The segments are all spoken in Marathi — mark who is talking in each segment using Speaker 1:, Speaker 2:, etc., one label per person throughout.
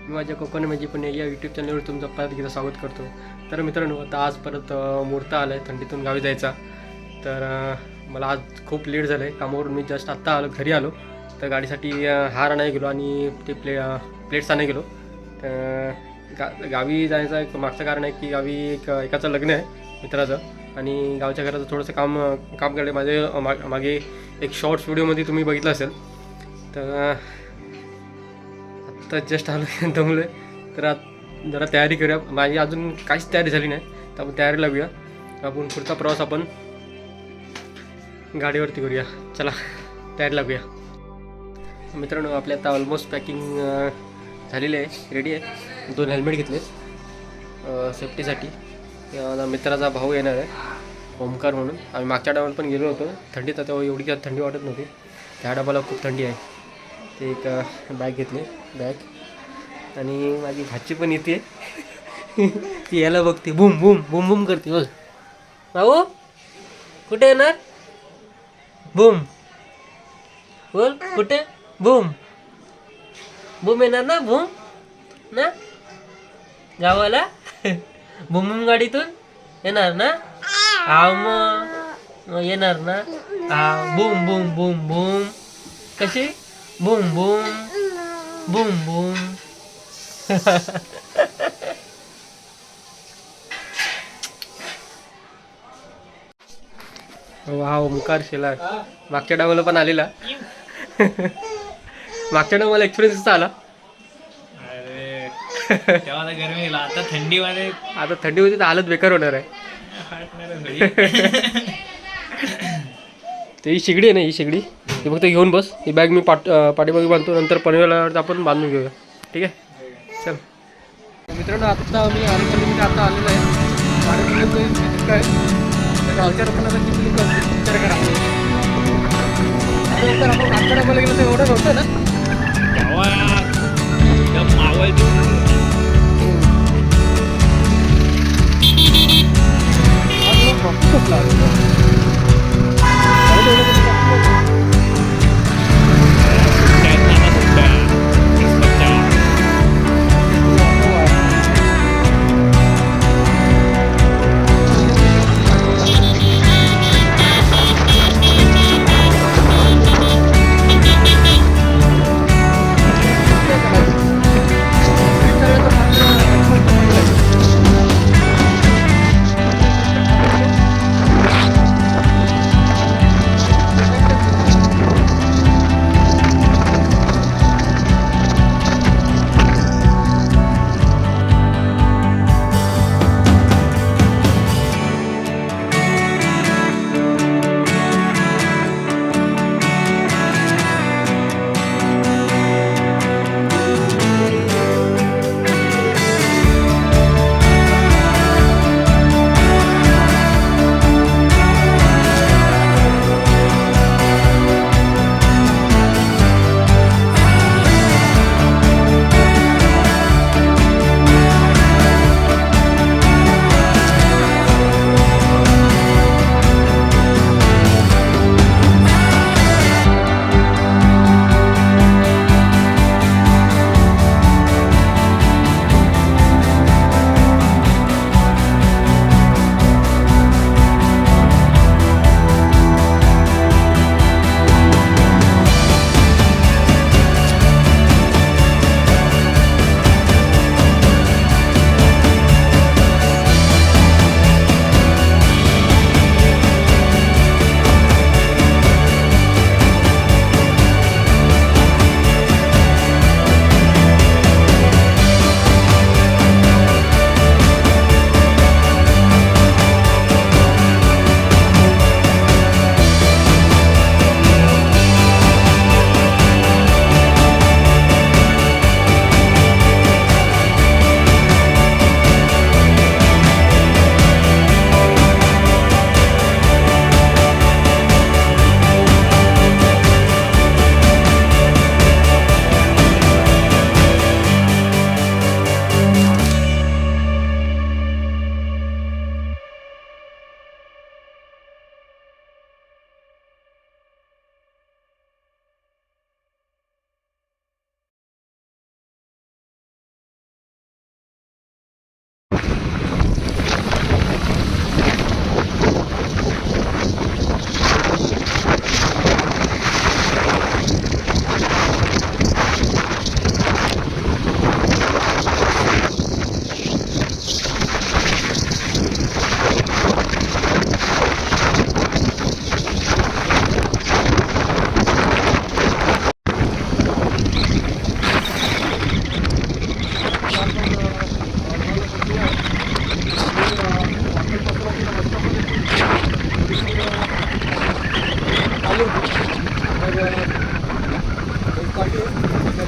Speaker 1: मी माझ्या कोकण म्हणजे पण या यूट्यूब चॅनलवर तुमचं परत एकदा स्वागत करतो. तर मित्रांनो, आता आज परत मुहूर्त आला आहे थंडीतून गावी जायचा. तर मला आज खूप लेट झालं आहे कामावरून. मी जस्ट आत्ता घरी आलो. तर गाडीसाठी हार आणायला गेलो आणि ते प्लेट्स आणायला गेलो. तर गावी जायचं एक मागचं कारण आहे की गावी एकाचं लग्न आहे मित्राचं, आणि गावच्या घराचं थोडंसं काम करणे माझे मागे एक शॉर्ट्स व्हिडिओमध्ये तुम्ही बघितलं असेल. तर आत्ता जस्ट आलो दमलो आहे. तर जरा तयारी करूया. माझी अजून काहीच तयारी झाली नाही, तर आपण तयारी लागूया. आपण पुढचा प्रवास आपण गाडीवरती करूया. चला तयारी लागूया. मित्रांनो, आपल्या आता ऑलमोस्ट पॅकिंग झालेली आहे, रेडी आहे. 2 हेल्मेट घेतले सेफ्टीसाठी. माझा मित्राचा भाऊ येणार आहे ओमकार म्हणून. आम्ही मागच्या डाबाला पण गेलो होतो थंडीत, तेव्हा एवढी काय थंडी वाटत नव्हती. त्या डाबाला खूप थंडी आहे. ते एक बॅग घेतली बॅग, आणि माझी भाची पण येते. ती याला बघते, बूम बूम बूम बूम करते. बोल भाऊ कुठे येणार? बूम बोल, कुठे? बूम बूम येणार ना? बूम ना गावाला बूम बूम गाडीतून येणार ना? हा मग येणार ना? हा बूम बूम बूम बूम. कशी? Boom boom boom boom. वा ओमकार शेलार मागच्या डावाला पण आलेला. मागच्या डावाला एक्सपिरियन्स कसा आला?
Speaker 2: अरे तेव्हा गरमी गेला, आता थंडीमध्ये
Speaker 1: आता थंडी होती तर हालत बेकार होणार आहे. ते ही शेगडी आहे ना, ही शेगडी ही फक्त घेऊन बस. ही बॅग मी पाठीमागे बांधतो, नंतर पनवेलला आपण बांधून घेऊया. ठीक आहे, चल. मित्रांनो, आत्ता मी आता आलेलो आहे. काय गावच्या लोकांना किती विचार करा. नंतर आपण आकडा गेलो तर एवढं नव्हतं ना.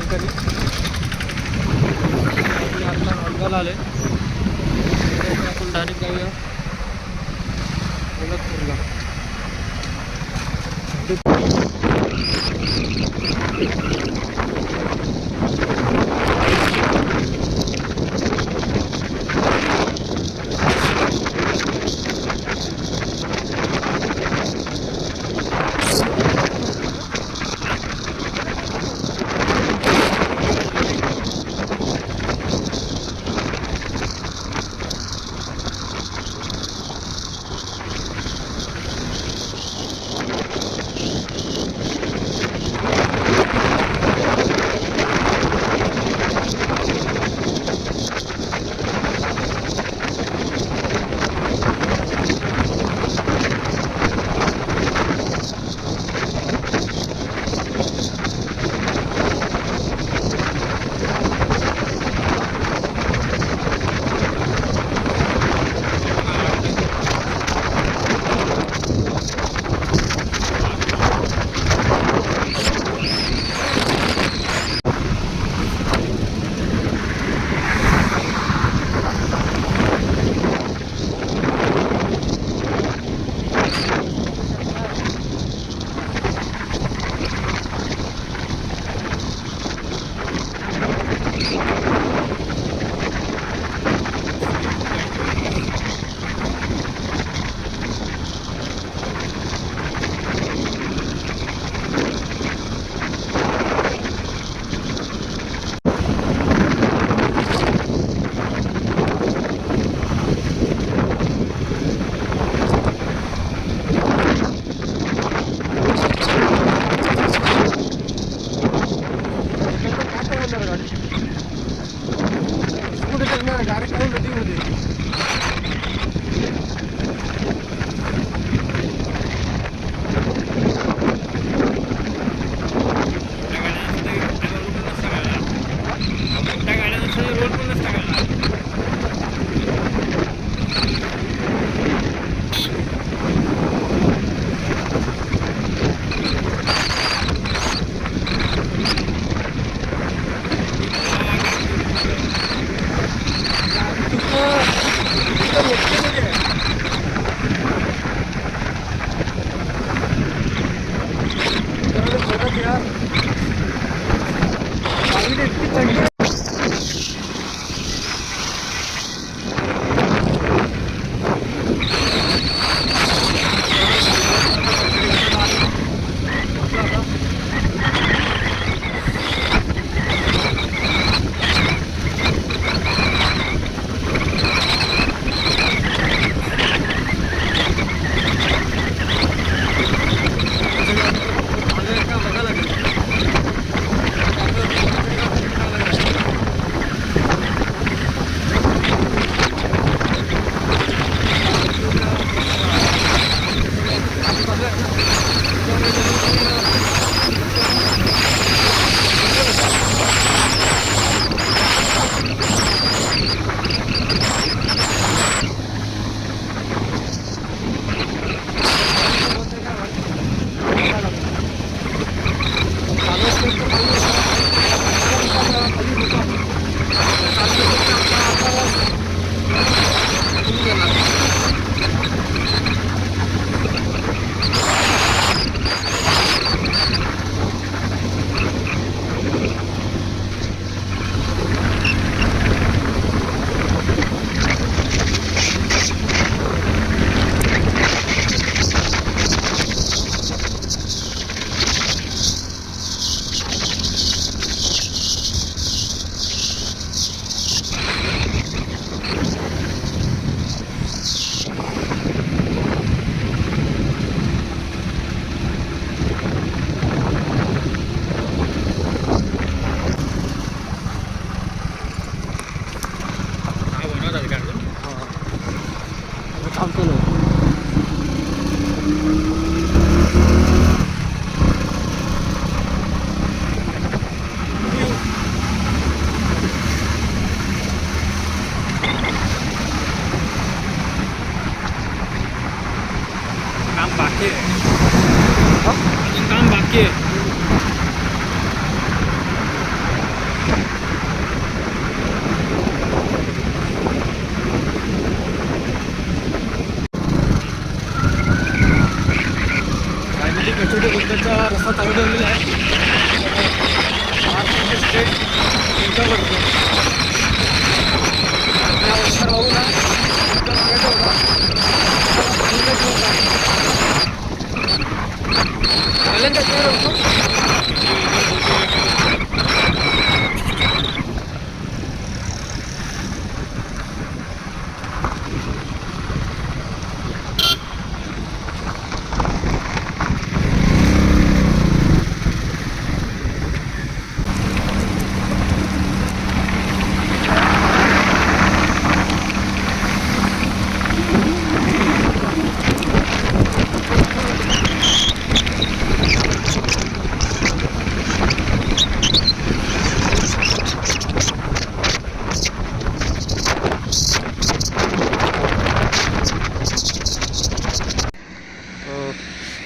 Speaker 1: ठिकाणी आता मालगावला आलोय. आपण डायरेक्ट जाऊया कोल्हापूरला.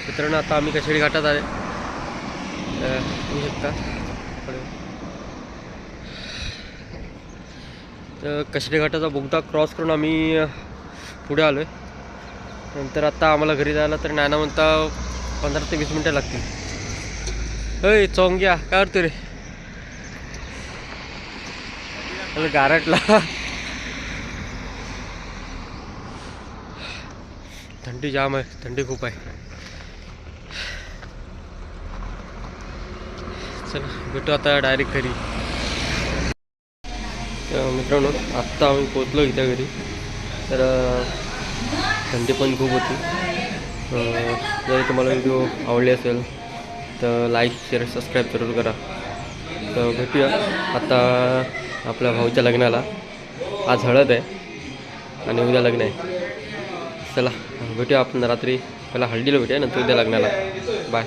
Speaker 1: मित्रांनो आता आम्ही कशेडी घाटात आहे. बघू शकता. तर कशेडी घाटाचा बोगदा क्रॉस करून आम्ही पुढे आलो आहे. नंतर आता आम्हाला घरी जायला तर नाही ना म्हणता 15 ते 20 मिनटं लागतील. अय चोंग्या काय करतो रे? मला गारटला. थंडी जाम आहे, थंडी खूप आहे. चला भेटू आता डायरेक्ट घरी. मित्रांनो आत्ता आम्ही पोचलो इथं घरी. तर थंडी पण खूप होती. जर तुम्हाला व्हिडिओ आवडले असेल तर लाईक शेअर सबस्क्राईब जरूर करा. तर भेटूया आता आपल्या भाऊच्या लग्नाला. आज हळद आहे आणि उद्या लग्न आहे. चला भेटूया आपण रात्री. पहिला हळदीला भेटूया नंतर उद्या लग्नाला. बाय.